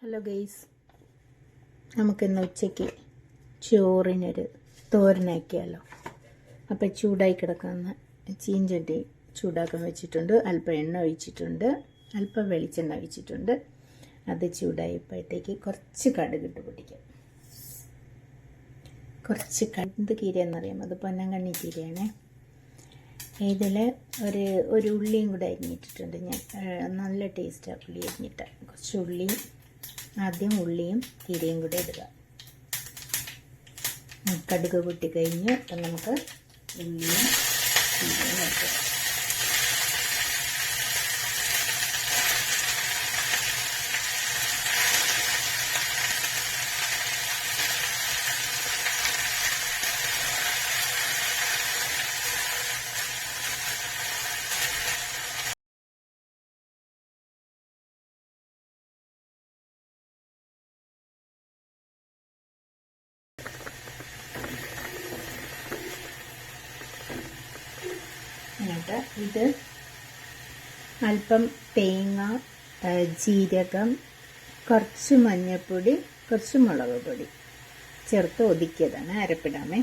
Hello guys, നമുക്കിന്ന് ഉച്ചയ്ക്ക് ചോറിനൊരു തോരനാക്കിയാലോ. അപ്പോൾ ചൂടായി കിടക്കുന്ന ചീഞ്ചട്ടി ചൂടാക്കാൻ വെച്ചിട്ടുണ്ട്. അല്പം എണ്ണ ഒഴിച്ചിട്ടുണ്ട്, അല്പം വെളിച്ചെണ്ണ ഒഴിച്ചിട്ടുണ്ട്. അത് ചൂടായപ്പോഴത്തേക്ക് കുറച്ച് കടുകിട്ട് പൊടിക്കാം. കുറച്ച് എന്ത് കീരയെന്നറിയാം, അത് പൊന്നങ്കണ്ണി കീരയാണ്. ഇതിൽ ഒരു ഉള്ളിയും കൂടെ അരിഞ്ഞിട്ടിട്ടുണ്ട് ഞാൻ. നല്ല ടേസ്റ്റാണ് ഉള്ളി അരിഞ്ഞിട്ട്. കുറച്ച് ഉള്ളിയും, ആദ്യം ഉള്ളിയും കീരയും കൂടെ ഇടുക. കടുക് പൊട്ടി കഴിഞ്ഞ് അപ്പം നമുക്ക് ഉള്ളിയും കീരയും വെക്കുക. എന്നിട്ട് ഇത് അല്പം തേങ്ങ, ജീരകം, കുറച്ച് മഞ്ഞൾപ്പൊടി, കുറച്ച് മുളക് പൊടി ചേർത്ത് ഒതുക്കിയതാണ്. അരപ്പിടാമേ.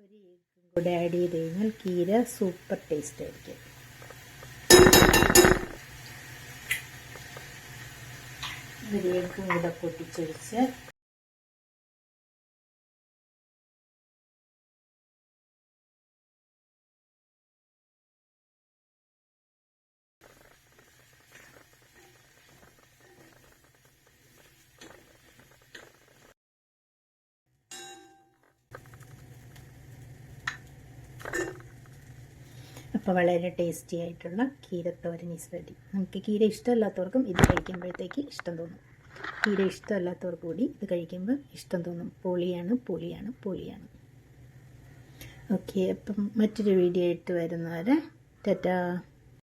ഒരു എഗ്ഗും കൂടെ ആഡ് ചെയ്ത് കഴിഞ്ഞാൽ കീര സൂപ്പർ ടേസ്റ്റ് ആയിരിക്കും. ഒരു എഗ്ഗും കൂടെ പൊട്ടിച്ചൊഴിച്ച് അപ്പോൾ വളരെ ടേസ്റ്റി ആയിട്ടുള്ള കീരത്തോരൻ ഈസ് റെഡി. നമുക്ക് കീര ഇഷ്ടമല്ലാത്തവർക്കും ഇത് കഴിക്കുമ്പോഴത്തേക്ക് ഇഷ്ടം തോന്നും. കീര ഇഷ്ടമല്ലാത്തവർക്ക് കൂടി ഇത് കഴിക്കുമ്പോൾ ഇഷ്ടം തോന്നും. പൊളിയാണ്. ഓക്കെ, അപ്പം മറ്റൊരു വീഡിയോ ആയിട്ട് വരുന്നവരെ ടാറ്റാ.